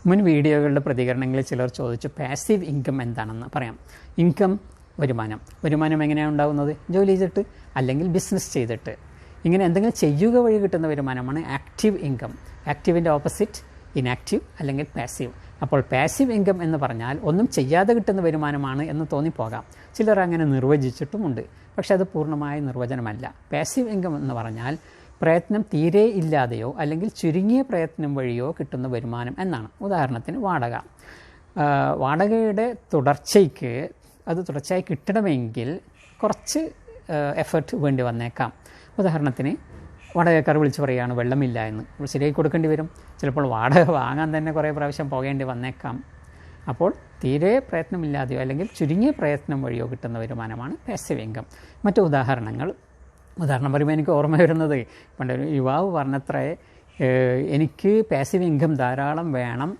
മുൻ വീഡിയോകളുടെ പ്രതികരണങ്ങളിൽ ചിലർ ചോദിച്ചു പാസീവ് ഇൻകം എന്താണെന്ന്. പറയാം. ഇൻകം വരുമാനം എങ്ങനെയാണ് ഉണ്ടാകുന്നത്? ജോലി ചെയ്തിട്ട് അല്ലെങ്കിൽ ബിസിനസ് ചെയ്തിട്ട്. ഇങ്ങനെ എന്തെങ്കിലും ചെയ്യുക വഴി കിട്ടുന്ന വരുമാനമാണ് ആക്റ്റീവ് ഇൻകം. ആക്റ്റീവിൻ്റെ ഓപ്പോസിറ്റ് ഇനാക്റ്റീവ് അല്ലെങ്കിൽ പാസീവ്. അപ്പോൾ പാസീവ് ഇൻകം എന്ന് പറഞ്ഞാൽ ഒന്നും ചെയ്യാതെ കിട്ടുന്ന വരുമാനമാണ് എന്ന് തോന്നിപ്പോകാം. ചിലർ അങ്ങനെ നിർവചിച്ചിട്ടുമുണ്ട്. പക്ഷേ അത് പൂർണ്ണമായ നിർവചനമല്ല. പാസീവ് ഇൻകം എന്ന് പറഞ്ഞാൽ പ്രയത്നം തീരെ ഇല്ലാതെയോ അല്ലെങ്കിൽ ചുരുങ്ങിയ പ്രയത്നം വഴിയോ കിട്ടുന്ന വരുമാനം എന്നാണ്. ഉദാഹരണത്തിന് വാടകയുടെ തുടർച്ചയായി കിട്ടണമെങ്കിൽ കുറച്ച് എഫേർട്ട് വേണ്ടി വന്നേക്കാം. ഉദാഹരണത്തിന് വാടകക്കാർ വിളിച്ച് പറയുകയാണ് വെള്ളമില്ല എന്ന്. ശരിയായി കൊടുക്കേണ്ടി വരും. ചിലപ്പോൾ വാടക വാങ്ങാൻ തന്നെ കുറേ പ്രാവശ്യം പോകേണ്ടി വന്നേക്കാം. അപ്പോൾ തീരെ പ്രയത്നമില്ലാതെയോ അല്ലെങ്കിൽ ചുരുങ്ങിയ പ്രയത്നം വഴിയോ കിട്ടുന്ന വരുമാനമാണ് പാസീവ് ഇൻകം. മറ്റു ഉദാഹരണം പറയുമ്പോൾ എനിക്ക് ഓർമ്മ വരുന്നത് പണ്ടൊരു യുവാവ് പറഞ്ഞത്രേ, എനിക്ക് പാസീവ് ഇൻകം ധാരാളം വേണം,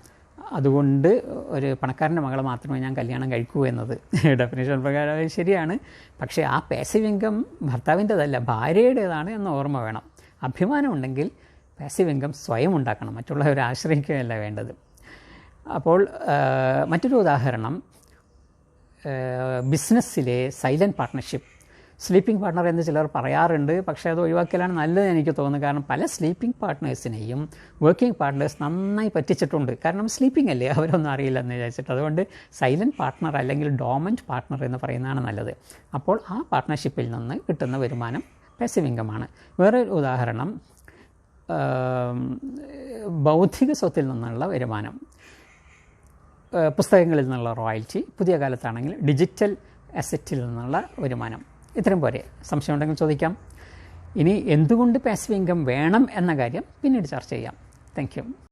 അതുകൊണ്ട് ഒരു പണക്കാരൻ്റെ മകളെ മാത്രമേ ഞാൻ കല്യാണം കഴിക്കൂ എന്നത്. ഡെഫിനേഷൻ പ്രകാരം ശരിയാണ്. പക്ഷേ ആ പാസീവ് ഇൻകം ഭർത്താവിൻ്റെതല്ല, ഭാര്യയുടേതാണ് എന്ന് ഓർമ്മ വേണം. അഭിമാനമുണ്ടെങ്കിൽ പാസീവ് ഇൻകം സ്വയം ഉണ്ടാക്കണം, മറ്റുള്ളവരെ ആശ്രയിക്കുകയല്ല വേണ്ടത്. അപ്പോൾ മറ്റൊരു ഉദാഹരണം ബിസിനസ്സിലെ സൈലൻറ്റ് പാർട്ട്ണർഷിപ്പ്. സ്ലീപ്പിംഗ് പാർട്ട്ണർ എന്ന് ചിലർ പറയാറുണ്ട്. പക്ഷേ അത് ഒഴിവാക്കലാണ് നല്ലത് എനിക്ക് തോന്നുന്നു. കാരണം പല സ്ലീപ്പിംഗ് പാർട്ട്നേഴ്സിനെയും വർക്കിംഗ് പാർട്ട്നേഴ്സ് നന്നായി പറ്റിച്ചിട്ടുണ്ട്. കാരണം സ്ലീപ്പിംഗ് അല്ലേ, അവരൊന്നും അറിയില്ല എന്ന് വിചാരിച്ചിട്ട്. അതുകൊണ്ട് സൈലൻറ്റ് പാർട്ട്ണർ അല്ലെങ്കിൽ ഡോമൻറ്റ് പാർട്ട്ണർ എന്ന് പറയുന്നതാണ് നല്ലത്. അപ്പോൾ ആ പാർട്ട്ണർഷിപ്പിൽ നിന്ന് കിട്ടുന്ന വരുമാനം പാസീവ് ഇൻകമാണ്. വേറൊരു ഉദാഹരണം ബൗദ്ധിക സ്വത്തിൽ നിന്നുള്ള വരുമാനം. പുസ്തകങ്ങളിൽ നിന്നുള്ള റോയൽറ്റി, പുതിയ കാലത്താണെങ്കിൽ ഡിജിറ്റൽ അസറ്റിൽ നിന്നുള്ള വരുമാനം. ഇത്രയും പോരെ? സംശയം ഉണ്ടെങ്കിൽ ചോദിക്കാം. ഇനി എന്തുകൊണ്ട് പാസീവ് ഇൻകം വേണം എന്ന കാര്യം പിന്നീട് ചർച്ച ചെയ്യാം. Thank you.